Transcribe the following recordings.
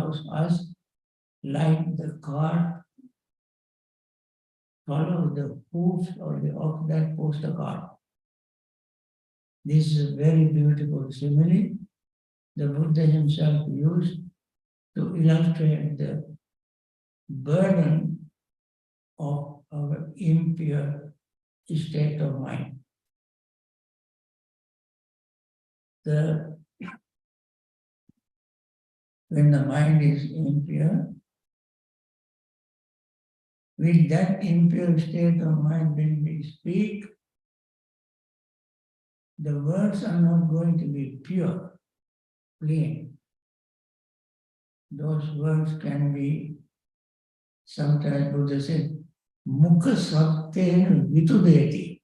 follows us like the cart follows the hoofs of that poster cart. This is a very beautiful simile the Buddha himself used to illustrate the burden of our impure state of mind. When the mind is impure, with that impure state of mind, when we speak, the words are not going to be pure, clean. Those words can be, sometimes Buddha said, mukha sattena vitudeti.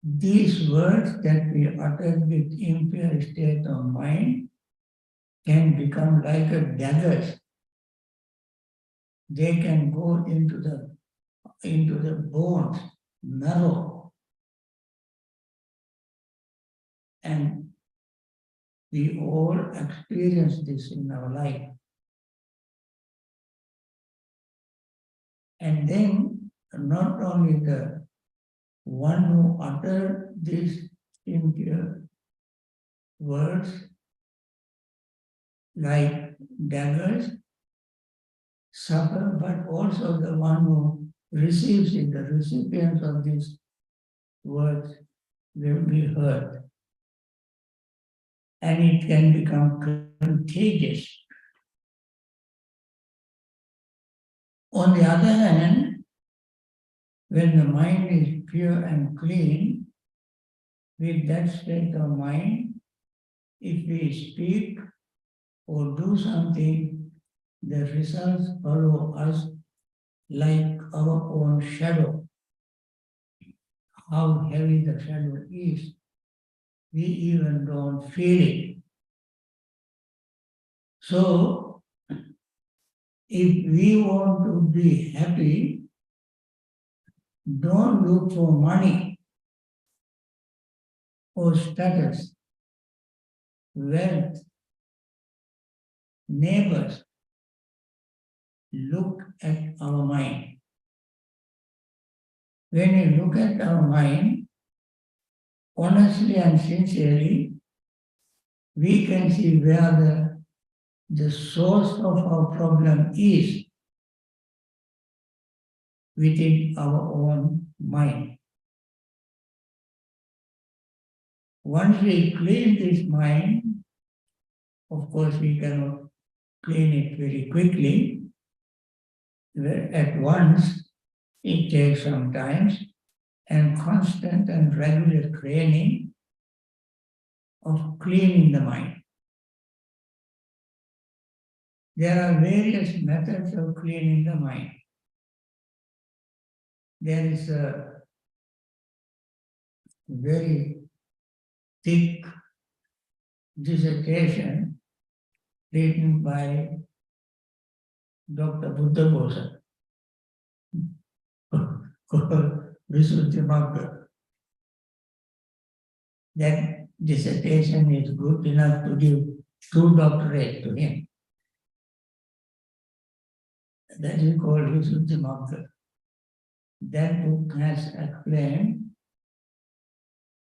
These words that we utter with impure state of mind can become like a daggers. They can go into the bones, marrow. And we all experience this in our life. And then not only the one who uttered these impure words like daggers suffer, but also the one who receives it, the recipients of these words will be hurt. And it can become contagious. On the other hand, when the mind is pure and clean, with that state of mind, if we speak or do something, the results follow us like our own shadow. How heavy the shadow is, we even don't feel it. So, if we want to be happy, don't look for money or status, wealth, neighbors. Look at our mind. When you look at our mind, honestly and sincerely, we can see where the source of our problem is within our own mind. Once we clean this mind, of course we cannot clean it very quickly. At once, it takes some time and constant and regular training of cleaning the mind. There are various methods of cleaning the mind. There is a very thick dissertation written by Dr. Buddha Bosa called Visuddhimagga. That dissertation is good enough to give 2 doctorates to him. That is called Visuddhimagga. That book has explained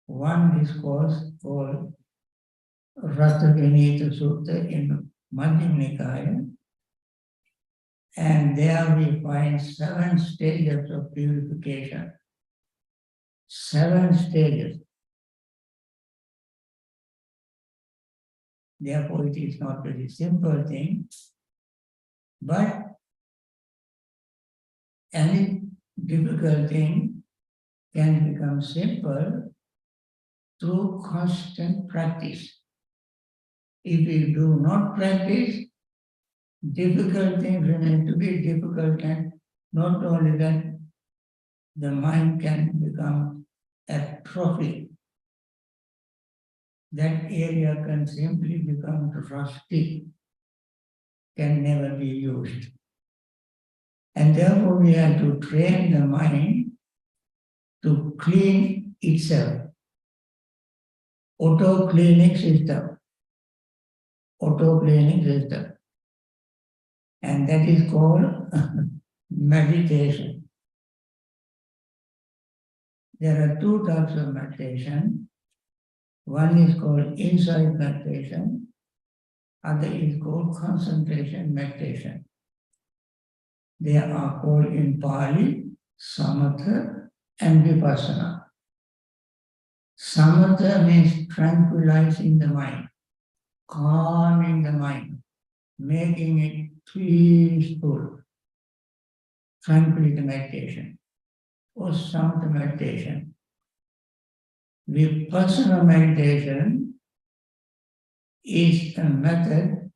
one discourse called Rasavinita Sutta in Madhyama Nikaya. And there we find 7 stages of purification. 7 stages. Therefore, it is not a very simple thing, but any difficult thing can become simple through constant practice. If we do not practice, difficult things remain to be difficult, and not only that, the mind can become atrophied. That area can simply become rusty, can never be used. And therefore we have to train the mind to clean itself. Auto-cleaning system. auto-cleaning system. And that is called meditation. There are two types of meditation. One is called insight meditation, other is called concentration meditation. They are called in Pali, Samatha and Vipassana. Samatha means tranquilizing the mind, calming the mind, making it peaceful, tranquility meditation, or Samatha meditation. Vipassana meditation is a method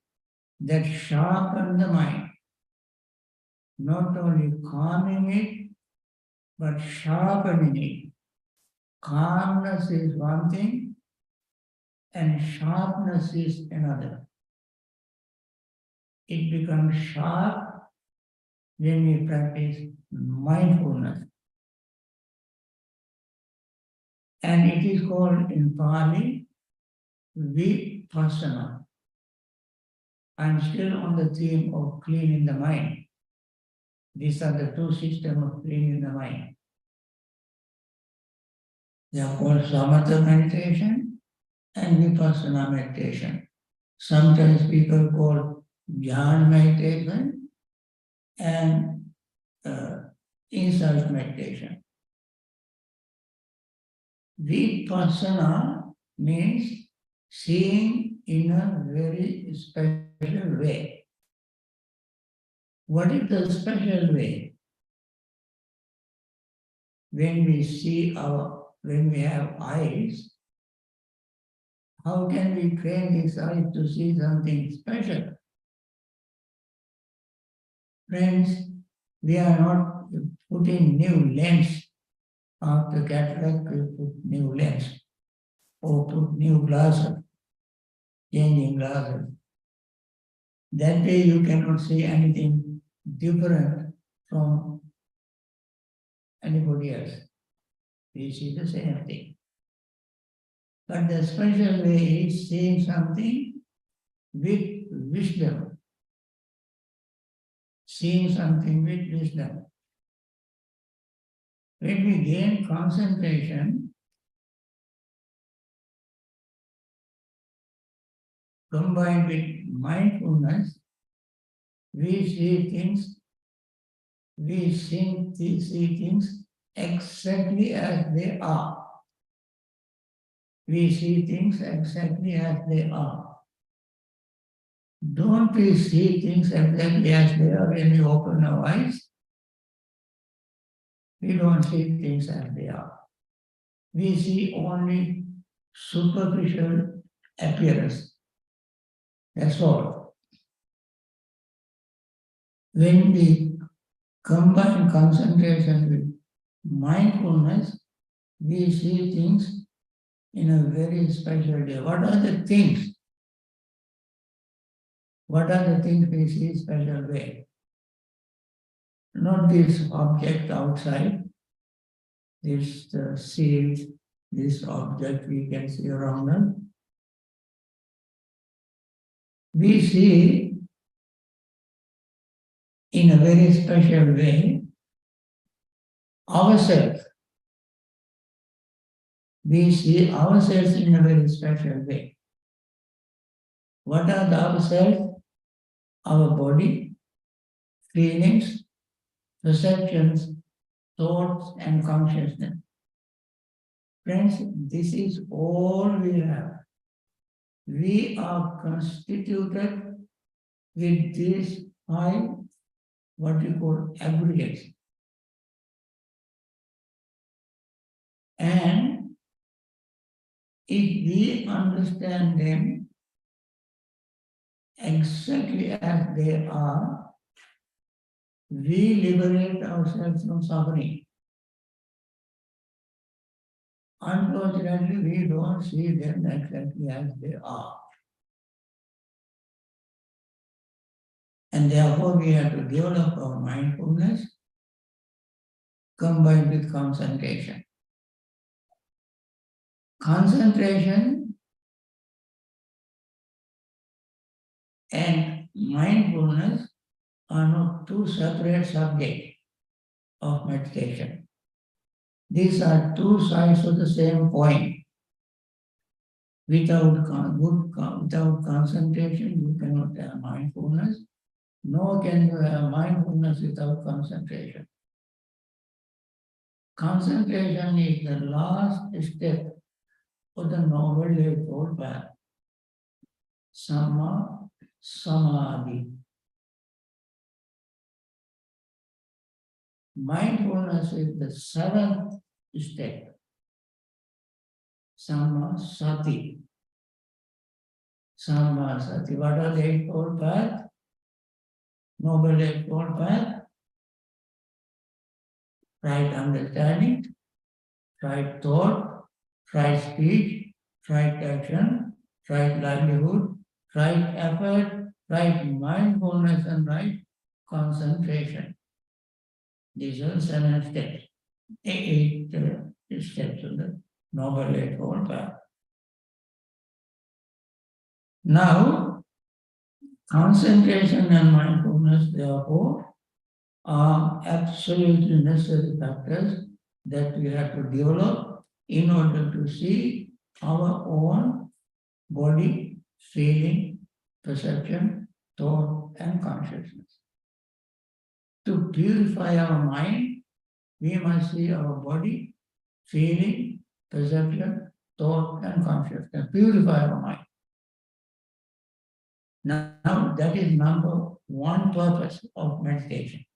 that sharpens the mind, not only calming it, but sharpening it. Calmness is one thing, and sharpness is another. It becomes sharp when we practice mindfulness. And it is called in Pali, Vipassana. I'm still on the theme of cleaning the mind. These are the two systems of cleaning the mind. They are called Samatha meditation and Vipassana meditation. Sometimes people call Jnana meditation and insight meditation. Vipassana means seeing in a very special way. What is the special way? When we have eyes, how can we train these eyes to see something special? Friends, we are not putting new lens after cataract, we put new lens or put new glasses, changing glasses. That way you cannot see anything different from anybody else. We see the same thing. But the special way is seeing something with wisdom. Seeing something with wisdom. When we gain concentration, combined with mindfulness, we see things exactly as they are. We see things exactly as they are. Don't we see things exactly as they are when we open our eyes? We don't see things as they are. We see only superficial appearance. That's all. When we combine concentration with mindfulness, we see things in a very special way. What are the things? What are the things we see in special way? Not this object outside, this seed, this object we can see around us. We see in a very special way ourselves. We see ourselves in a very special way. What are the ourselves? Our body, feelings, perceptions, thoughts, and consciousness. Friends, this is all we have. We are constituted with these five, what you call aggregates. And if we understand them exactly as they are, we liberate ourselves from suffering. Unfortunately, we don't see them exactly as they are. And therefore, we have to develop our mindfulness combined with concentration. Concentration and mindfulness are not two separate subjects of meditation. These are two sides of the same coin. Without concentration, you cannot have mindfulness, nor can you have mindfulness without concentration. Concentration is the last step of the Noble Eightfold Path. Samma Samadhi. Mindfulness is the seventh step. Samma Sati. Samma Sati. What are the Eightfold Path? Noble Eightfold Path. Right understanding, right thought, right speech, right action, right livelihood, right effort, right mindfulness, and right concentration. These are 7 steps, 8 steps of the Noble Eightfold Path. Now, concentration and mindfulness, therefore, are absolutely necessary factors that we have to develop in order to see our own body, feeling, perception, thought, and consciousness. To purify our mind, we must see our body, feeling, perception, thought, and consciousness. Purify our mind. Now, that is number one purpose of meditation.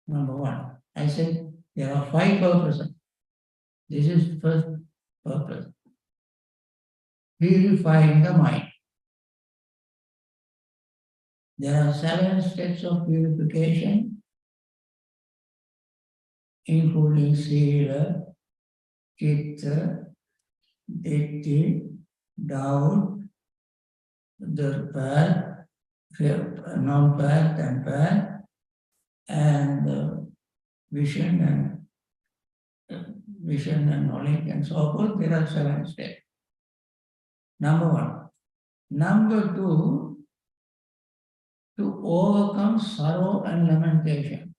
Number one. I said there are 5 purposes. This is the first purpose. Purifying the mind. There are 7 steps of purification, including Sila, Chitta, Ditti, doubt, the path, non-path and path, and vision and knowledge and so forth. There are 7 steps. Number one. Number two, to overcome sorrow and lamentation.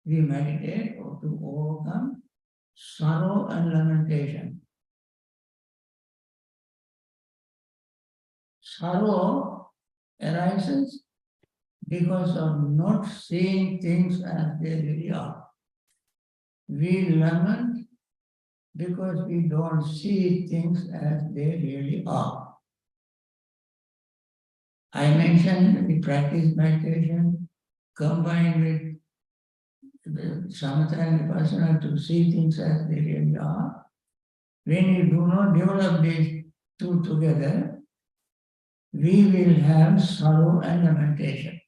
We meditate to overcome sorrow and lamentation. Sorrow arises because of not seeing things as they really are. We lament because we don't see things as they really are. I mentioned we practice meditation combined with the samatha and vipassana to see things as they really are. When you do not develop these two together, we will have sorrow and lamentation.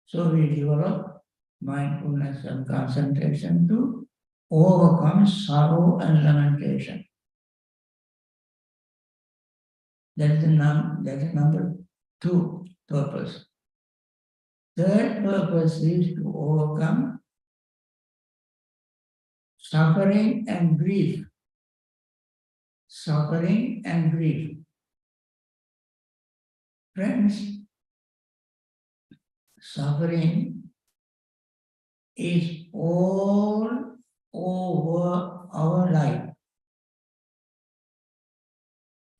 So we develop mindfulness and concentration to overcome sorrow and lamentation. That is number 2 purpose. Third purpose is to overcome suffering and grief. Suffering and grief. Friends, suffering is all over our life.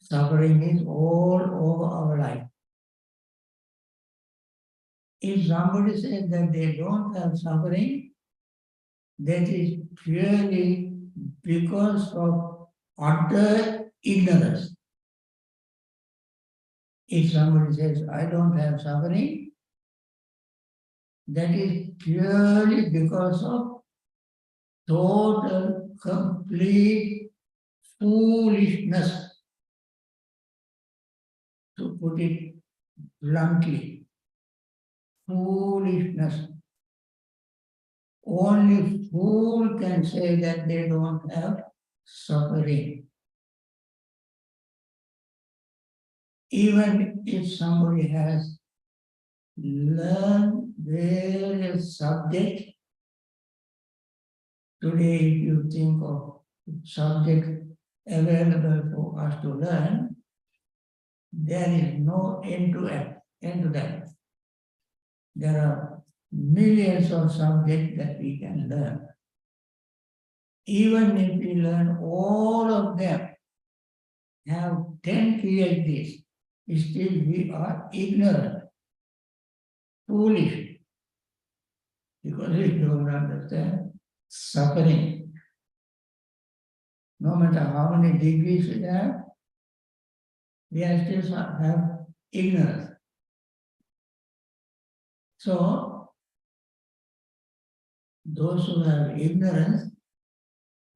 Suffering is all over our life. If somebody says that they don't have suffering, that is purely because of utter ignorance. If somebody says, I don't have suffering, that is purely because of total, complete foolishness, to put it bluntly. Foolishness. Only fool can say that they don't have suffering. Even if somebody has learned various subjects, today if you think of subjects available for us to learn, there is no end to it, end to that. There are millions of subjects that we can learn. Even if we learn all of them, have 10 PhDs, still we are ignorant, foolish, because we don't understand suffering. No matter how many degrees we are still have ignorance. So, those who have ignorance,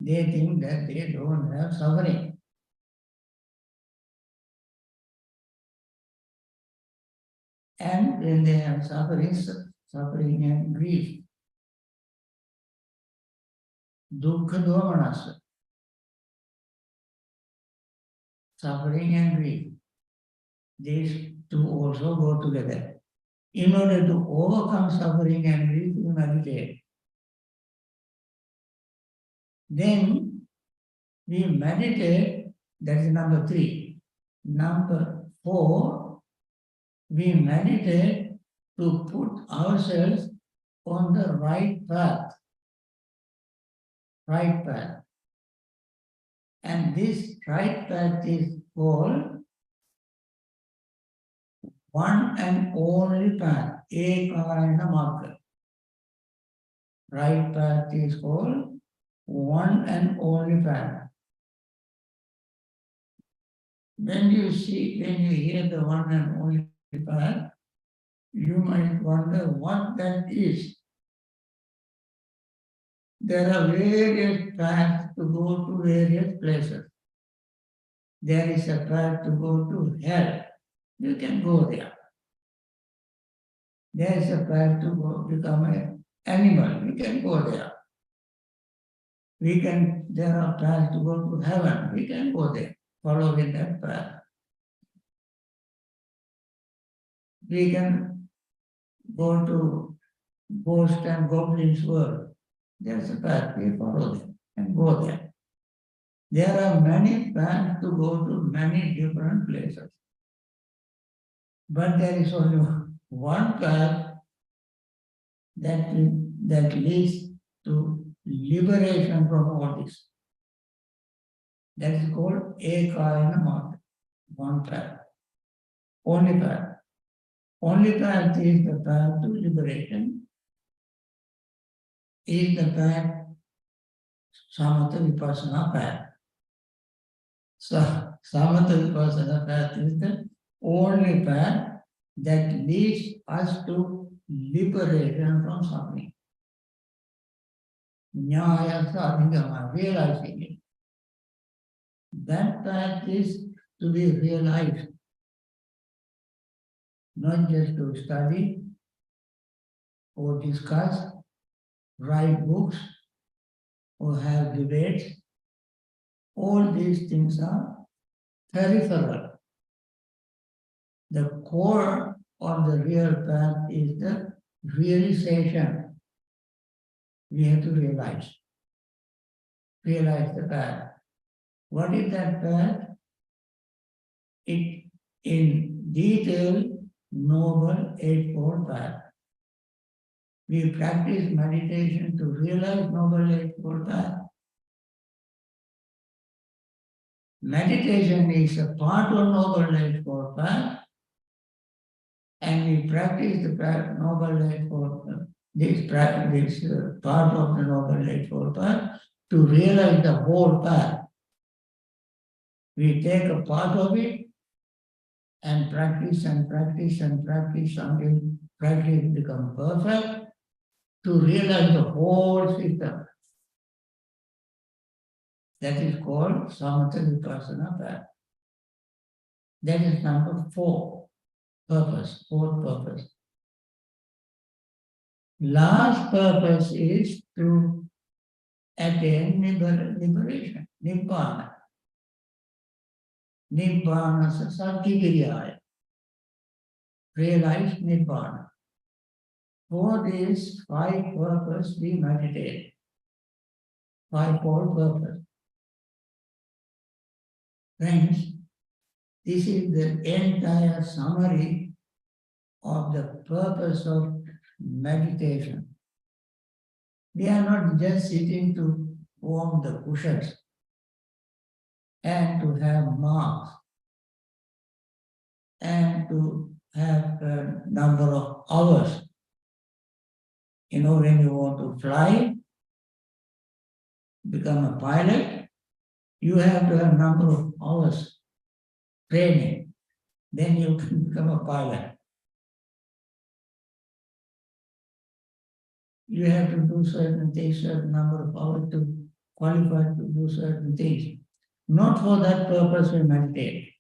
they think that they don't have suffering. And when they have suffering and grief, dukkha domanasa, suffering and grief, these two also go together. In order to overcome suffering and grief, you meditate. Then we meditate, that is number 3. Number 4, we meditate to put ourselves on the right path. Right path. And this right path is called one and only path, ekayana marga. Right path is called one and only path. When you hear the one and only path, you might wonder what that is. There are various paths to go to various places. There is a path to go to hell. You can go there. There is a path to go become an animal. You can go there. There are paths to go to heaven. We can go there, following that path. We can go to ghost and goblins world. There's a path, we follow them and go there. There are many paths to go to many different places. But there is only one path that leads to liberation from all this. That is called ekayana marga, one path. Only path. Only path is the path to liberation, is the path, samatha vipassana path. So, samatha vipassana path is the only path that leads us to liberation from suffering. Nyaya sadhigama, realizing it. That path is to be realized, not just to study or discuss, write books or have debates. All these things are peripheral. The core of the real path is the realization. We have to realize the path. What is that path? It in detail, Noble Eightfold Path. We practice meditation to realize Noble Eightfold Path. Meditation is a part of Noble Eightfold Path, and we practice the Noble Eightfold Path, this part of the Noble Eightfold Path to realize the whole path. We take a part of it and practice and practice and practice until practice becomes perfect to realize the whole system. That is called Samatha Vipassana path. That is number 4 purpose, fourth purpose. Last purpose is to attain liberation, Nibbana. Nibbana Sasankiriyaya. Realize Nibbana. For these 5 purposes we meditate. 5-fold purpose. Friends, This is the entire summary of the purpose of meditation. We are not just sitting to warm the cushions and to have marks and to have a number of hours. You know, when you want to fly, become a pilot, you have to have a number of hours training. Then you can become a pilot. You have to do certain things, certain number of hours to qualify to do certain things. Not for that purpose we meditate.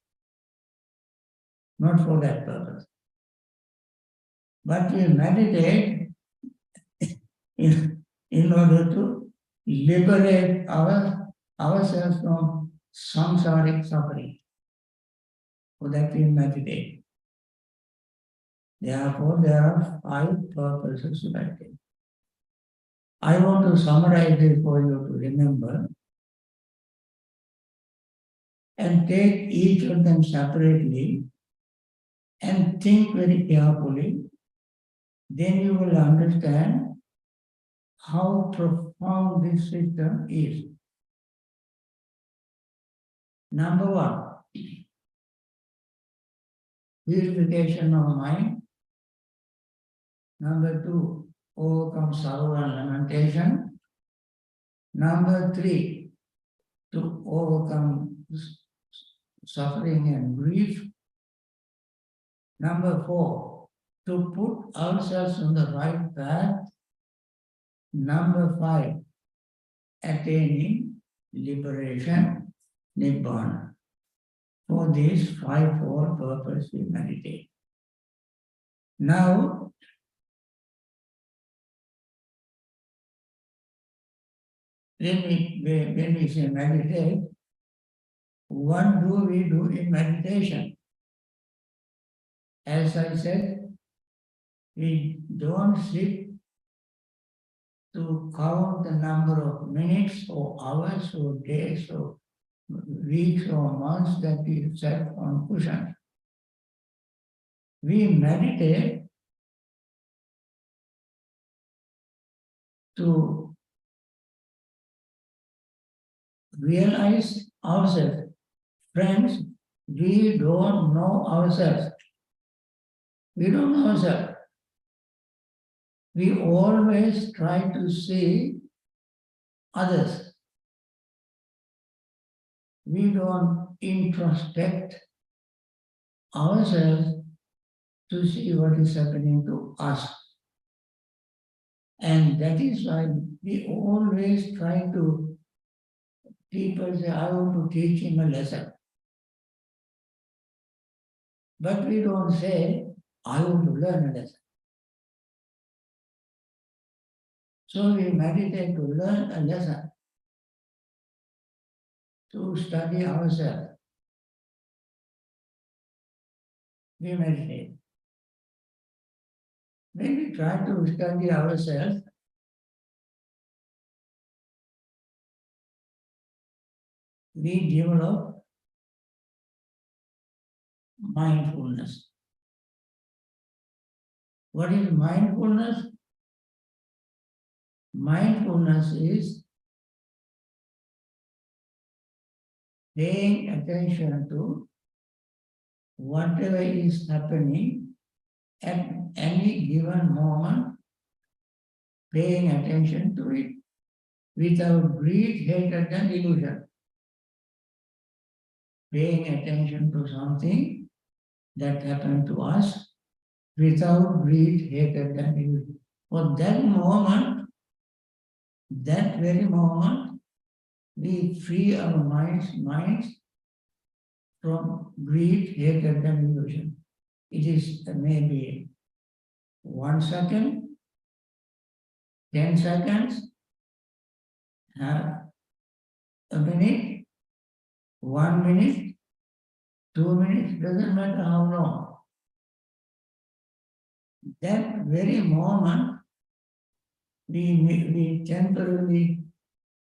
Not for that purpose. But we meditate in order to liberate ourselves from samsaric suffering. For that we meditate. Therefore, there are 5 purposes to meditate. I want to summarize this for you to remember and take each of them separately and think very carefully. Then you will understand how profound this system is. Number 1, purification of mind. Number 2, overcome sorrow and lamentation. Number 3, to overcome suffering and grief. Number 4, to put ourselves on the right path. Number 5, attaining liberation, Nibbana. For these 5-fold purpose we meditate. Now, when we say meditate, what do we do in meditation? As I said, we don't sit to count the number of minutes or hours or days or weeks or months that we sat on cushions. We meditate to realize ourselves. Friends, we don't know ourselves. We don't know ourselves. We always try to see others. We don't introspect ourselves to see what is happening to us. And that is why we always try to, people say, I want to teach him a lesson. But we don't say, I want to learn a lesson. So we meditate to learn a lesson, to study ourselves. We meditate. When we try to study ourselves, we develop mindfulness. What is mindfulness? Mindfulness is paying attention to whatever is happening at any given moment, paying attention to it without greed, hatred, and illusion. Paying attention to something that happened to us without greed, hatred, and illusion. For that moment, that very moment, we free our minds from greed, hatred, and illusion. It is maybe 1 second, 10 seconds, half a minute, 1 minute, 2 minutes, doesn't matter how long. That very moment, we temporarily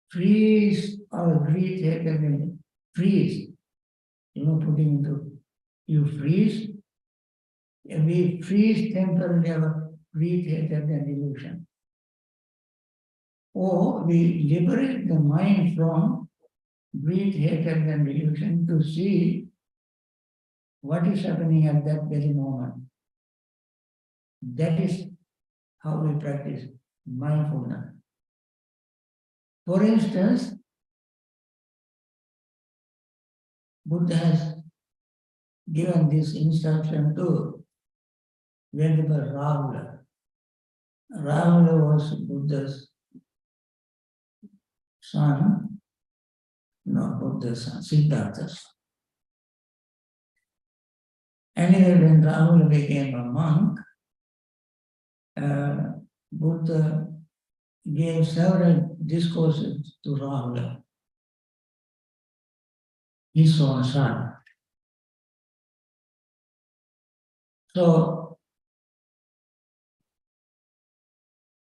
freeze our greed, hatred, and freeze, putting into You freeze, we freeze temporarily our breath, hatred, and illusion. Or we liberate the mind from breath, hatred, and illusion to see what is happening at that very moment. That is how we practice mindfulness. For instance, Buddha has given this instruction to Venerable Rahula. Rahula was Buddha's son, not Buddha's son, Siddhartha's son. Anyway, when Rahula became a monk, Buddha gave several discourses to Rahula, his own son. So,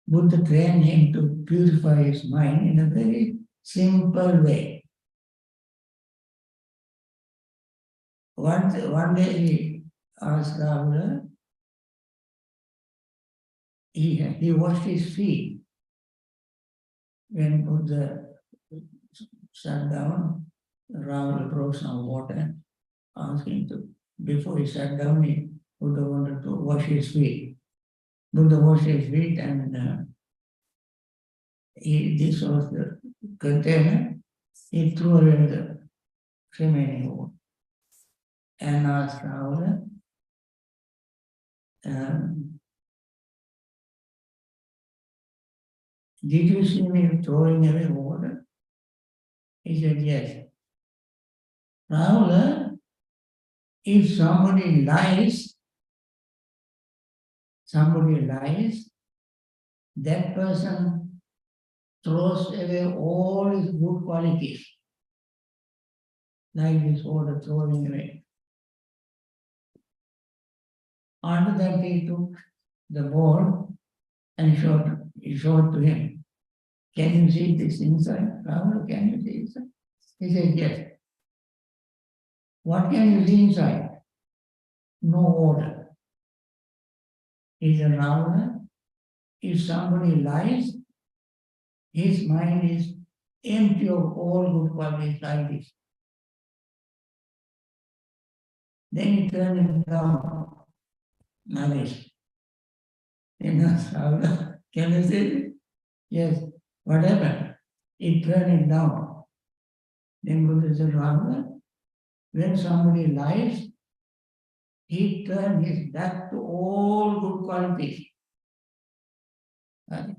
Buddha trained him to purify his mind in a very simple way. One day he asked Rahula, he washed his feet. When Buddha sat down, Rahula brought some water, asked him to, before he sat down, Buddha wanted to wash his feet. Buddha washed his feet and this was the container. He threw away the remaining water and asked Rahula, did you see me throwing away water? He said, yes. Rahula, if somebody lies, that person throws away all his good qualities, like this water throwing away. After that, he took the ball and showed to him. Can you see this inside? Rahul, can you see inside? He said, yes. What can you see inside? No water. He said, Rahul, if somebody lies, his mind is empty of all good qualities like this. Then he turned it down. Nalish. Then asked Rahul, can you see it? Yes. What happened? He turned it down. Then Buddha said, Rahul, when somebody lies, he turned his back to all good qualities. Right?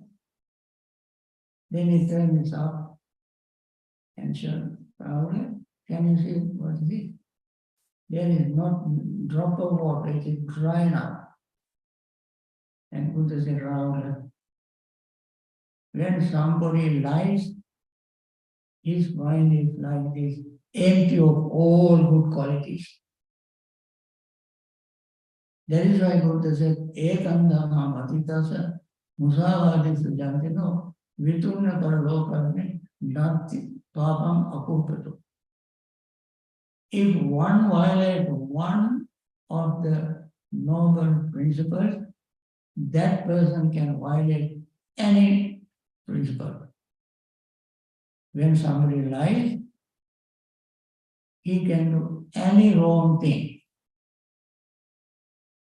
Then he turned his up and said, Rahul, can you see what is it? There is not a drop of water, it is dry now. And Buddha said, Rahul, when somebody lies, his mind is like this, empty of all good qualities. That is why Buddha said, Ekandama matitasa musavadisa jantino vitunna paralokarane nati papam akupato. If one violates one of the noble principles, that person can violate any principle. When somebody lies, he can do any wrong thing.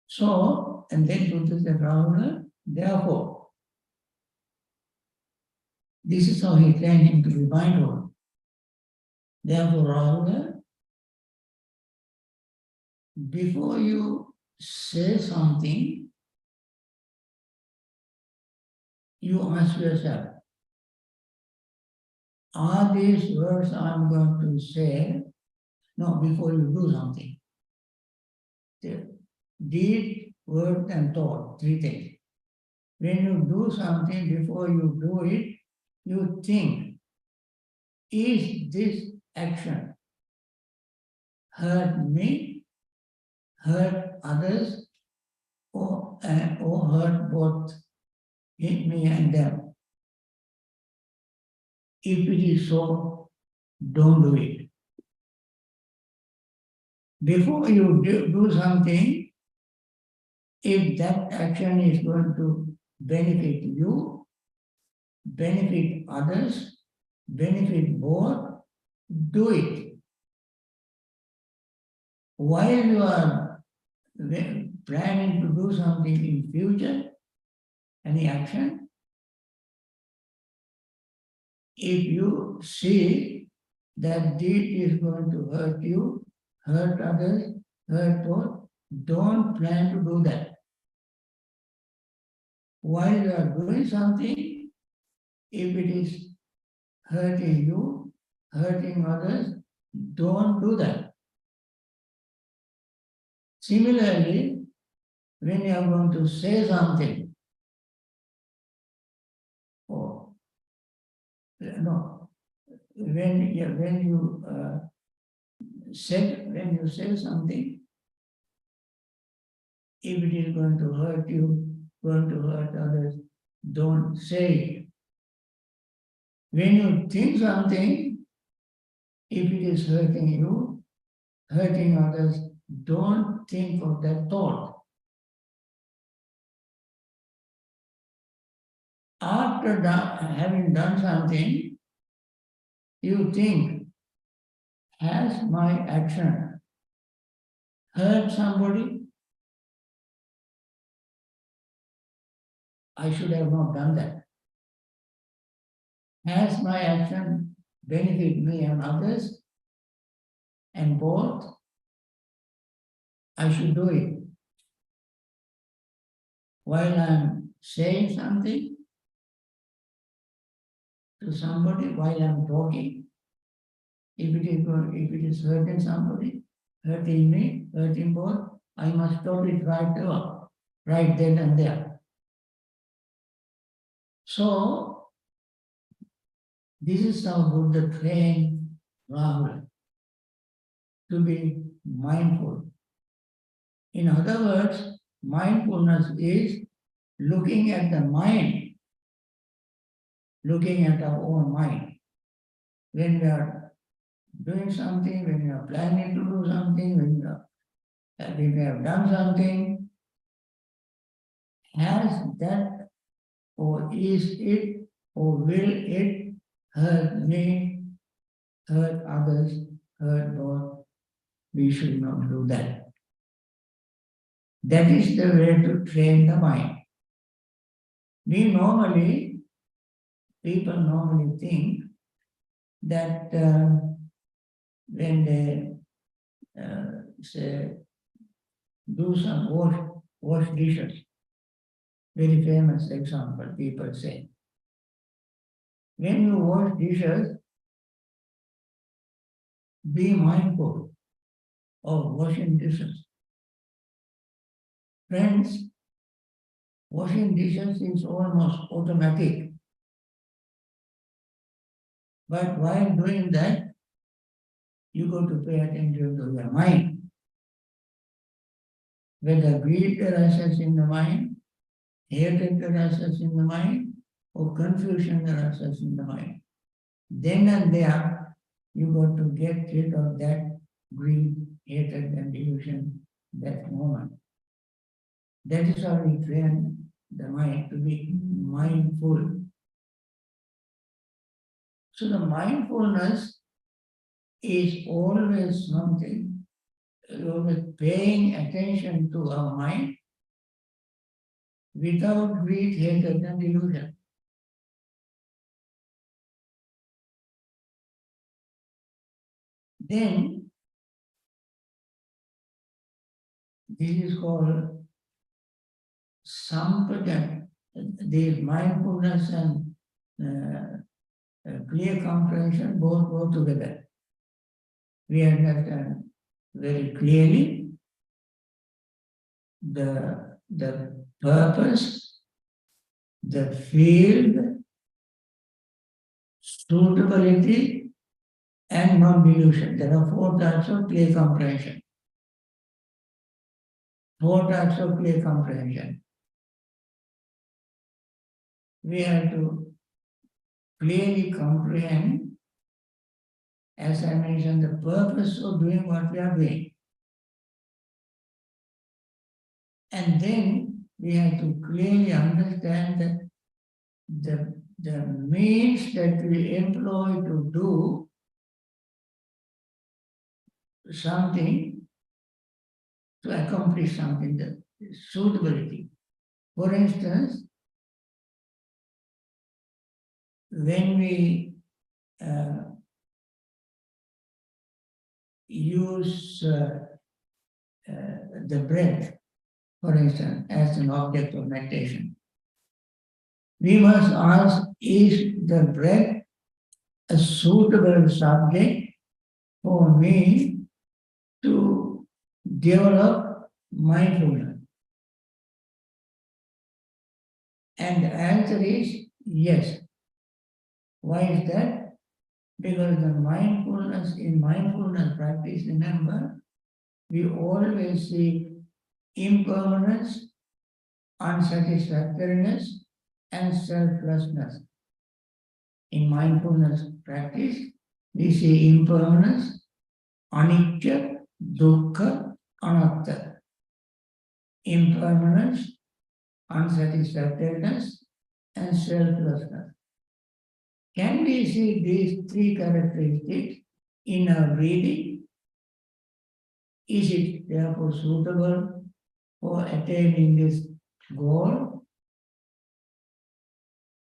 So, and then Buddha said, Rahula, therefore, this is how he trained him to be mindful. Therefore, Rahula, before you say something, you ask yourself, are these words I'm going to say? No, before you do something. Deed, word, and thought, three things. When you do something, before you do it, you think, is this action hurt me, hurt others, or hurt both me and them? If it is so, don't do it. Before you do something, if that action is going to benefit you, benefit others, benefit both, do it. While you are planning to do something in future, any action, if you see that deed is going to hurt you, hurt others, hurt both, don't plan to do that. While you are doing something, if it is hurting you, hurting others, don't do that. Similarly, when you are going to say something, or no, when you say something, if it is going to hurt you, going to hurt others, don't say it. When you think something, if it is hurting you, hurting others, don't think of that thought. After having done something, you think, has my action hurt somebody? I should have not done that. Has my action benefited me and others? And both? I should do it. While I'm saying something to somebody, while I'm talking, if it is hurting somebody, hurting me, hurting both, I must stop it right then and there. So, this is how Buddha trained Rahul to be mindful. In other words, mindfulness is looking at the mind, looking at our own mind. When we are doing something, when we are planning to do something, when we have done something, has that or is it or will it hurt me, hurt others, hurt both? We should not do that. That is the way to train the mind. People normally think that when they say do some wash dishes, very famous example, people say. When you wash dishes, be mindful of washing dishes. Friends, washing dishes is almost automatic. But while doing that, you got to pay attention to your mind. Whether greed arises in the mind, hatred arises in the mind, or confusion arises in the mind. Then and there, you got to get rid of that greed, hatred, and delusion that moment. That is how we train the mind to be mindful. So the mindfulness is always something, always paying attention to our mind without greed, hatred, and delusion. Then, this is called sampajan. The mindfulness and clear comprehension both go together. We understand very clearly the purpose, the field, suitability, and non-delusion. There are four types of clear comprehension. Four types of clear comprehension. We have to clearly comprehend, as I mentioned, the purpose of doing what we are doing. And then we have to clearly understand that the means that we employ to do something, to accomplish something, the suitability. For instance, when we use the breath, for instance, as an object of meditation, we must ask, is the breath a suitable subject for me to develop mindfulness? And the answer is yes. Why is that? Because in mindfulness practice, remember, we always see impermanence, unsatisfactoriness, and selflessness. In mindfulness practice, we see impermanence, anicca, dukkha, anatta. Impermanence, unsatisfactoriness, and selflessness. Can we see these three characteristics in our breathing? Is it therefore suitable for attaining this goal?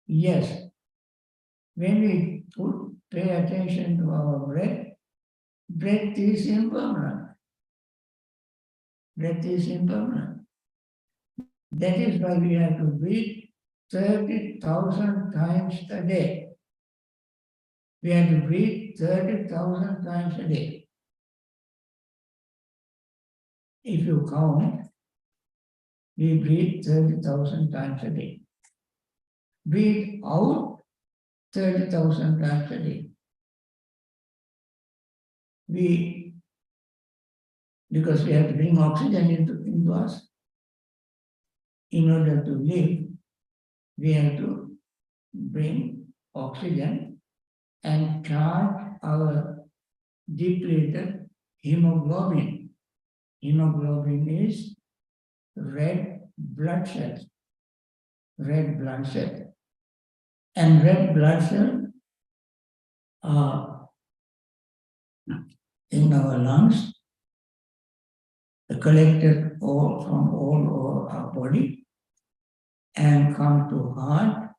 Yes. When we pay attention to our breath is impermanent. Breath is impermanent. That is why we have to breathe 30,000 times a day. We have to breathe 30,000 times a day. If you count, we breathe 30,000 times a day. Breathe out 30,000 times a day. Because we have to bring oxygen into us. In order to live, we have to bring oxygen and charge our depleted hemoglobin. Hemoglobin is red blood cells. Red blood cells. And red blood cells are in our lungs, collected all from all over our body and come to heart.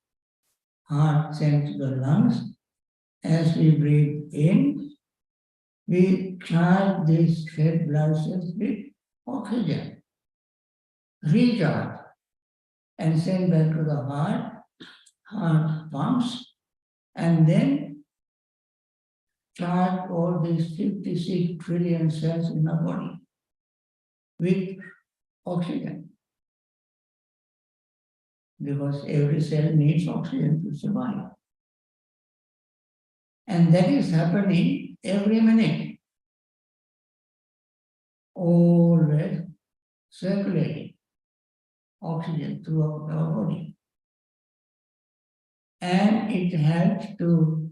Heart sends to the lungs. As we breathe in, we charge these red blood cells with oxygen, recharge, and send back to the heart. Heart pumps, and then charge all these 56 trillion cells in our body with oxygen. Because every cell needs oxygen to survive. And that is happening every minute. Always circulating oxygen throughout our body. And it helps to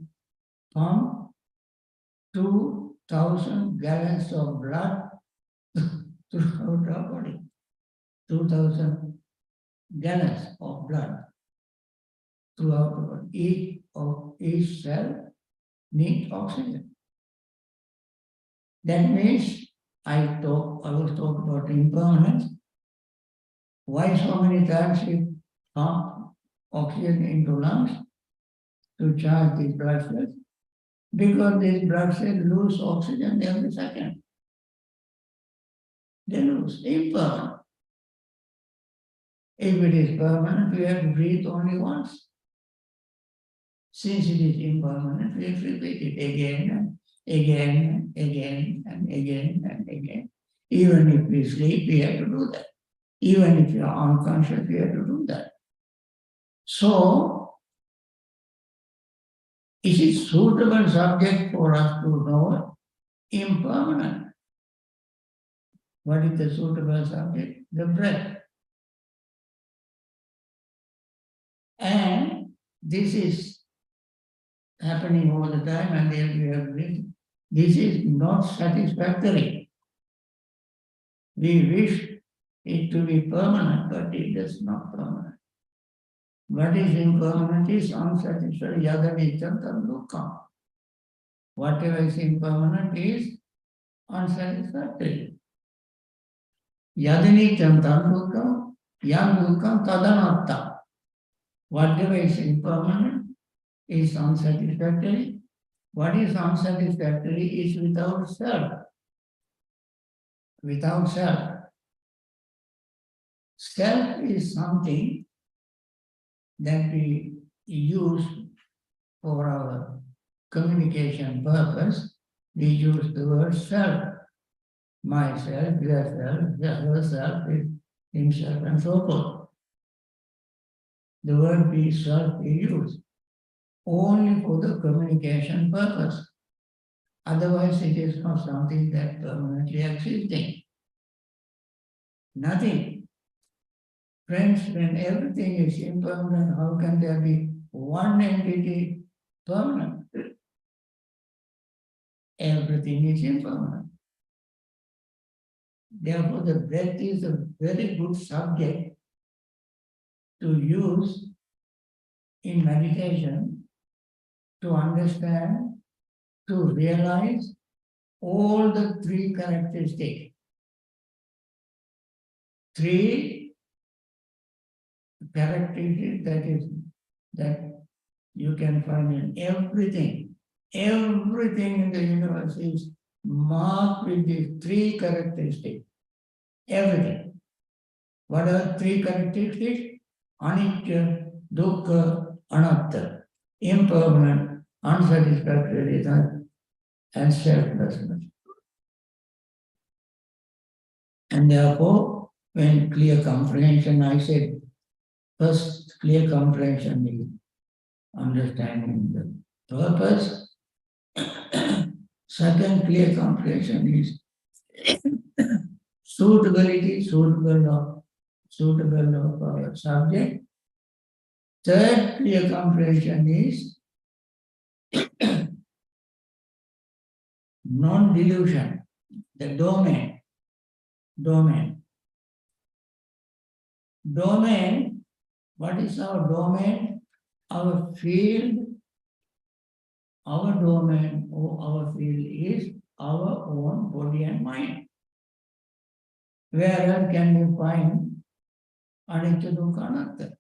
pump 2,000 gallons of blood throughout our body. 2,000 gallons of blood throughout the body. Each cell needs oxygen. That means I will talk about impermanence. Why so many times we pump oxygen into lungs to charge these blood cells? Because these blood cells lose oxygen every second. They lose. Impermanent. If it is permanent, we have to breathe only once. Since it is impermanent, we have to repeat it again and again and again and again and again. Even if we sleep, we have to do that. Even if you are unconscious, we have to do that. So, is it suitable subject for us to know? Impermanent. What is the suitable subject? The breath. And this is happening all the time, and then we have written, this is not satisfactory. We wish it to be permanent, but it is not permanent. What is impermanent is unsatisfactory, yadanityam dukkha. Whatever is impermanent is unsatisfactory. Yadanityam dukkha, yam dukkha tadanatta. Whatever is impermanent is unsatisfactory. What is unsatisfactory is without self. Without self. Self is something that we use for our communication purpose. We use the word self. Myself, yourself, herself, himself, and so forth. The word we self we use only for the communication purpose. Otherwise, it is not something that permanently existing. Nothing. Friends, when everything is impermanent, how can there be one entity permanent? Everything is impermanent. Therefore, the breath is a very good subject to use in meditation to understand, to realize all the three characteristics. Three characteristics that you can find in everything. Everything in the universe is marked with these three characteristics. Everything. What are three characteristics? Anicca, dukkha, anatta. Impermanent, unsatisfactory, and selflessness. And therefore, when clear comprehension, I said, first clear comprehension is understanding the purpose. Second clear comprehension is suitable of our subject. Third clear comprehension is non-delusion, the domain. Domain, what is our domain? Our field, our domain or our field is our own body and mind. Where can we find anicca dukkha anatta?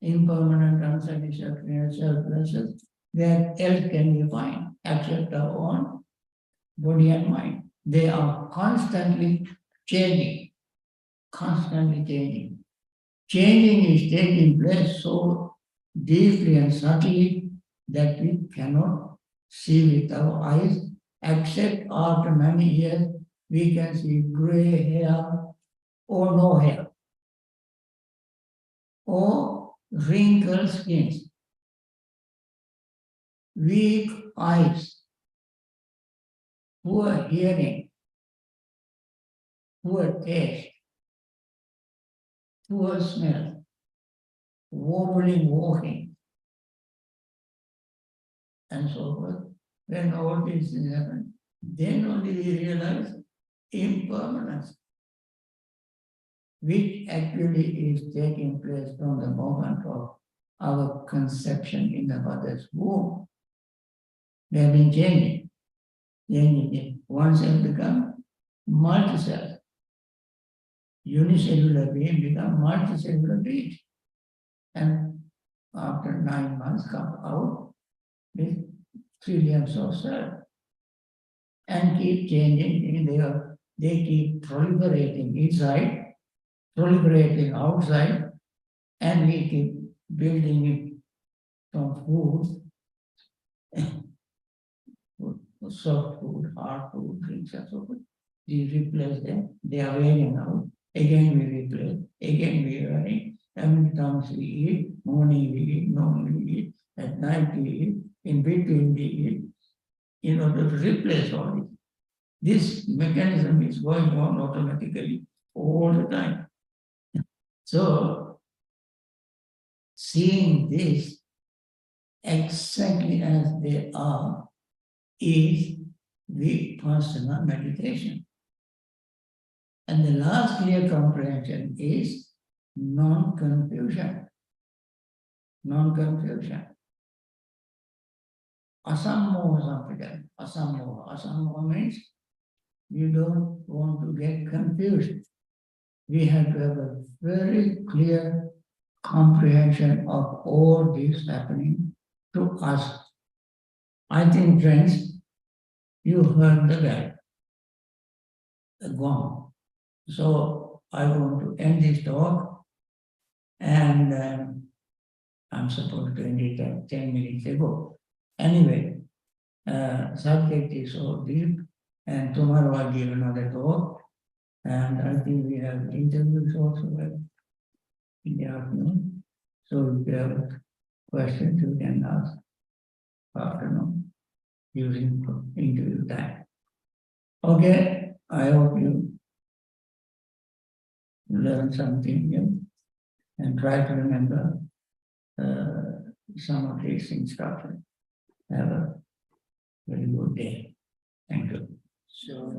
Impermanent, unsatisfactory, selflessness. Where else can we find except our own body and mind? They are constantly changing. Changing is taking place so deeply and subtly that we cannot see with our eyes, except after many years we can see gray hair or no hair, or wrinkled skins, weak eyes, poor hearing, poor taste, poor smell, wobbling walking, and so forth. When all these things happen, then only we realize impermanence, which actually is taking place from the moment of our conception in the mother's womb. They have been changing. One cell become multicell. Unicellular being become multicellular being. And after 9 months come out with trillions of cells. And keep changing. They keep proliferating inside, proliferating outside, and we keep building it from food, soft food, hard food, drinks, and so forth. We replace them. They are wearing out. Again we replace. Again we are wearing. How many times we eat? Morning we eat, noon we eat, at night we eat, in between we eat, in order to replace all this. This mechanism is going on automatically all the time. So, seeing this exactly as they are is vipassana meditation. And the last clear comprehension is non-confusion. Non-confusion. Asammoha sampradaya. Asammoha. Asammoha means you don't want to get confused. We have to have a very clear comprehension of all this happening to us. I think, friends, you heard the bell, the gong. So I want to end this talk, and I'm supposed to end it 10 minutes ago. Anyway, subject is so deep, and tomorrow I'll give another talk, and I think we have interviews also in the afternoon. So if you have questions, you can ask afternoon using interview time. Okay, I hope you learn something new and try to remember some of these instructions. Have a very good day. Thank you. So,